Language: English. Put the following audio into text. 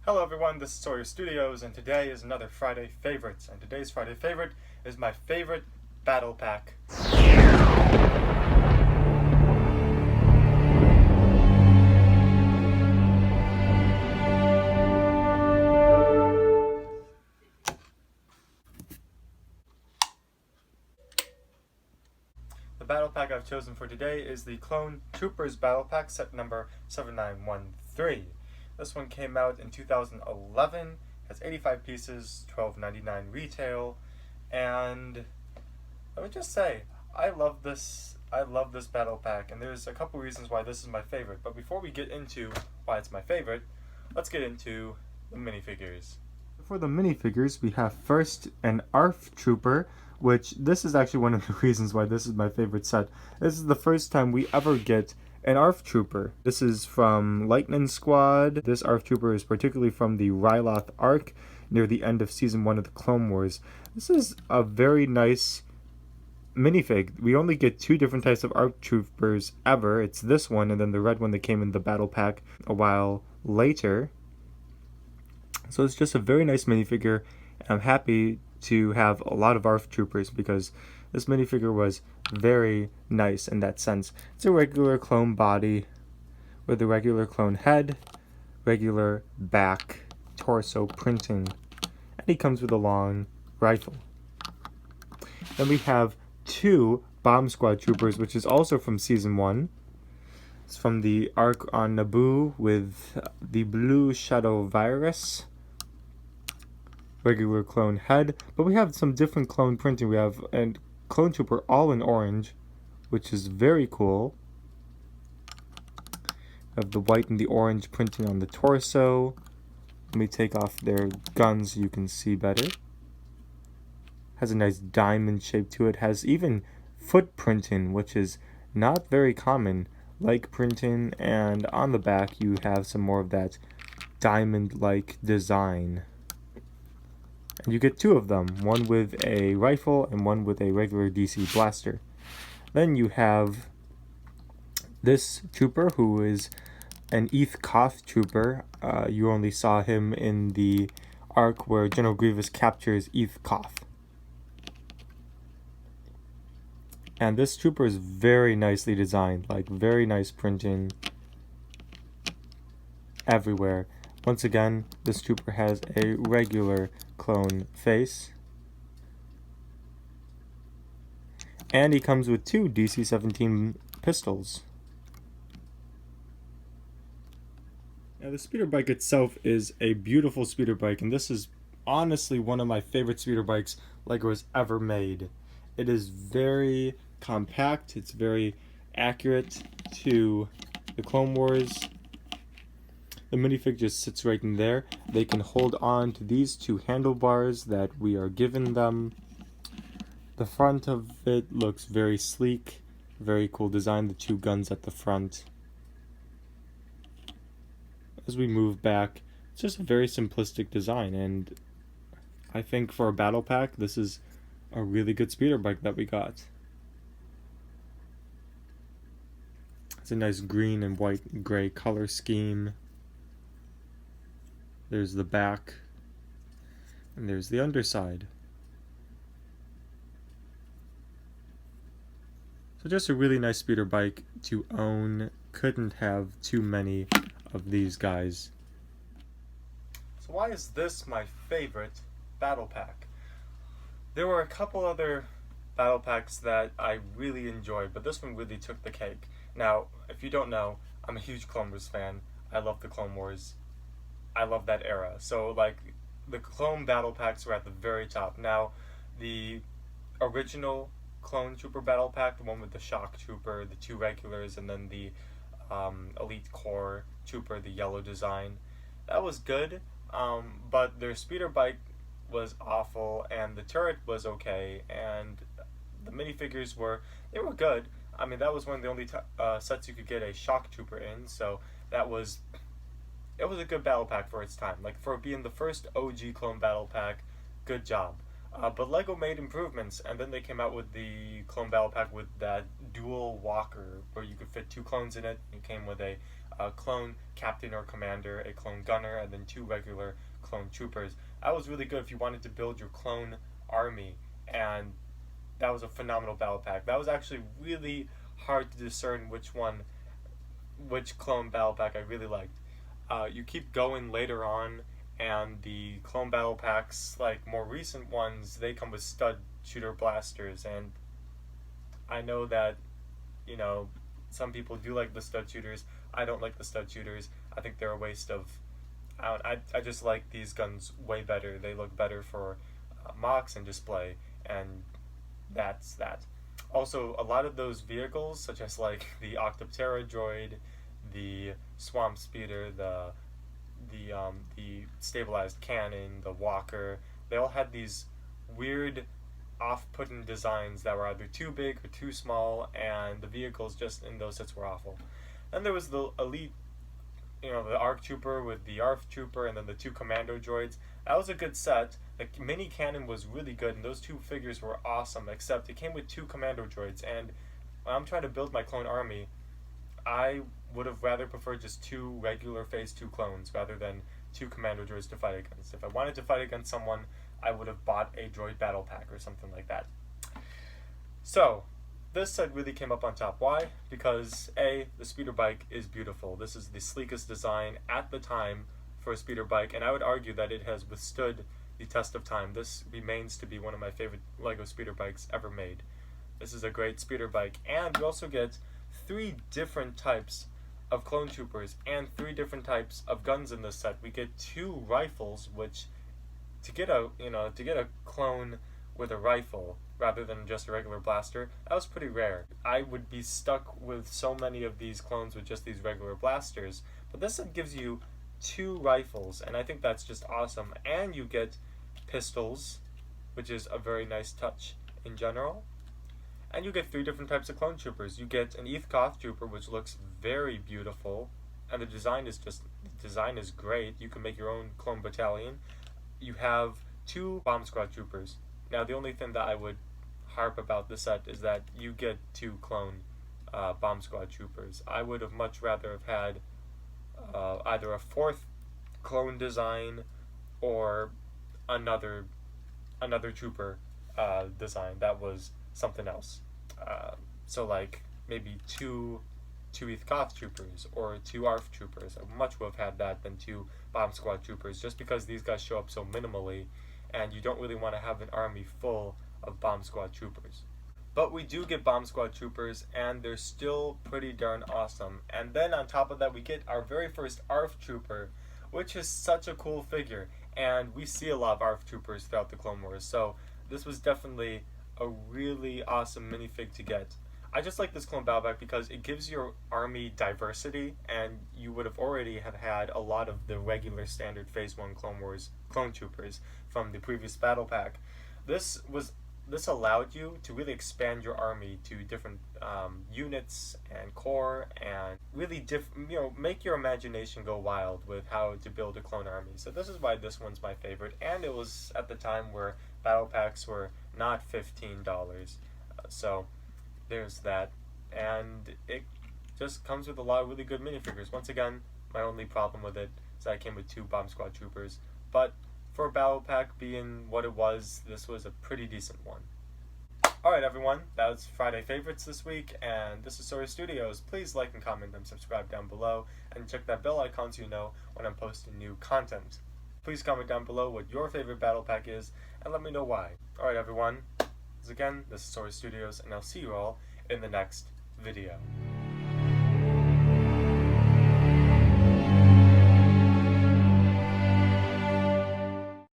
Hello everyone, this is Sawyer Studios, and today is another Friday Favorites. And today's Friday Favorite is my favorite battle pack. The battle pack I've chosen for today is the Clone Troopers Battle Pack, set number 7913. This one came out in 2011, has 85 pieces, $12.99 retail, and let me just say, I love this battle pack, and there's a couple reasons why this is my favorite. But before we get into why it's my favorite, let's get into the minifigures. For the minifigures, we have first an ARF Trooper, which this is actually one of the reasons why this is my favorite set. This is the first time we ever get an ARF Trooper. This is from Lightning Squad. This ARF Trooper is particularly from the Ryloth arc near the end of Season 1 of the Clone Wars. This is a very nice minifig. We only get two different types of ARF Troopers ever. It's this one and then the red one that came in the battle pack a while later. So it's just a very nice minifigure. I'm happy to have a lot of ARF Troopers because this minifigure was very nice in that sense. It's a regular clone body with a regular clone head, regular back, torso printing, and he comes with a long rifle. Then we have two Bomb Squad Troopers, which is also from Season 1. It's from the arc on Naboo with the Blue Shadow Virus. Regular clone head, but we have some different clone printing. We have a clone trooper all in orange, which is very cool. We have the white and the orange printing on the torso. Let me take off their guns so you can see better. Has a nice diamond shape to it. Has even foot printing, which is not very common. Like printing, and on the back you have some more of that diamond-like design. And you get two of them, one with a rifle and one with a regular DC blaster. Then you have this trooper who is an Eth Koth trooper. You only saw him in the arc where General Grievous captures Eth Koth. And this trooper is very nicely designed, like very nice printing everywhere. Once again, this trooper has a regular clone face. And he comes with two DC-17 pistols. Now the speeder bike itself is a beautiful speeder bike, and this is honestly one of my favorite speeder bikes Lego has ever made. It is very compact, it's very accurate to the Clone Wars. The minifig just sits right in there. They can hold on to these two handlebars that we are given them. The front of it looks very sleek, very cool design, the two guns at the front. As we move back, it's just a very simplistic design, and I think for a battle pack, this is a really good speeder bike that we got. It's a nice green and white and gray color scheme. There's the back, and there's the underside. So just a really nice speeder bike to own. Couldn't have too many of these guys. So why is this my favorite battle pack? There were a couple other battle packs that I really enjoyed, but this one really took the cake. Now, if you don't know, I'm a huge Clone Wars fan. I love the Clone Wars. I love that era. So, like, the clone battle packs were at the very top. Now, the original Clone Trooper battle pack, the one with the Shock Trooper, the two regulars, and then the Elite Core Trooper, the yellow design, that was good, but their speeder bike was awful, and the turret was okay, and the minifigures were good. I mean, that was one of the only sets you could get a Shock Trooper in, so it was a good battle pack for its time. Like, for being the first OG clone battle pack, good job. But LEGO made improvements, and then they came out with the clone battle pack with that dual walker, where you could fit two clones in it. It came with a a clone captain or commander, a clone gunner, and then 2 regular clone troopers. That was really good if you wanted to build your clone army, and that was a phenomenal battle pack. That was actually really hard to discern which clone battle pack I really liked. You keep going later on, and the clone battle packs, like more recent ones, they come with stud shooter blasters, and I know that, some people do like the stud shooters. I don't like the stud shooters. I think they're a waste of. I just like these guns way better. They look better for mocks and display, and that's that. Also, a lot of those vehicles, such as like the Octoptera droid, the Swamp Speeder, the stabilized cannon, the walker, they all had these weird off-putting designs that were either too big or too small, and the vehicles just in those sets were awful. Then there was the elite, the ARC Trooper with the ARF Trooper, and then the 2 commando droids. That was a good set. The mini cannon was really good, and those 2 figures were awesome, except it came with 2 commando droids, and when I'm trying to build my clone army, I would have rather preferred just 2 regular Phase 2 clones rather than 2 commando droids to fight against. If I wanted to fight against someone, I would have bought a droid battle pack or something like that. So, this set really came up on top. Why? Because A, the speeder bike is beautiful. This is the sleekest design at the time for a speeder bike, and I would argue that it has withstood the test of time. This remains to be one of my favorite LEGO speeder bikes ever made. This is a great speeder bike, and you also get 3 different types of clone troopers and 3 different types of guns in this set. We get 2 rifles, which to get a clone with a rifle rather than just a regular blaster, that was pretty rare. I would be stuck with so many of these clones with just these regular blasters, but this set gives you 2 rifles, and I think that's just awesome. And you get pistols, which is a very nice touch in general. And you get 3 different types of clone troopers. You get an Eth Koth trooper, which looks very beautiful, and the design is great. You can make your own clone battalion. You have 2 bomb squad troopers. Now, the only thing that I would harp about this set is that you get 2 clone bomb squad troopers. I would have much rather have had either a 4th clone design or another trooper design that was something else. So like maybe 2 Eth Koth troopers or 2 ARF troopers. I much would have had that than 2 bomb squad troopers, just because these guys show up so minimally, and you don't really want to have an army full of bomb squad troopers. But we do get bomb squad troopers, and they're still pretty darn awesome. And then on top of that, we get our very first ARF trooper, which is such a cool figure, and we see a lot of ARF troopers throughout the Clone Wars, so this was definitely a really awesome minifig to get. I just like this clone battle pack because it gives your army diversity, and you would have already had a lot of the regular standard Phase 1 Clone Wars clone troopers from the previous battle pack. This allowed you to really expand your army to different units and corps, and really make your imagination go wild with how to build a clone army. So this is why this one's my favorite, and it was at the time where battle packs were not $15. So there's that, and it just comes with a lot of really good minifigures. Once again, my only problem with it is that I came with 2 bomb squad troopers, but for a battle pack being what it was, this was a pretty decent one. Alright everyone, that was Friday Favorites this week, and this is Sora Studios. Please like and comment and subscribe down below, and check that bell icon so you know when I'm posting new content. Please comment down below what your favorite battle pack is, and let me know why. Alright everyone, once again, this is Sora Studios, and I'll see you all in the next video.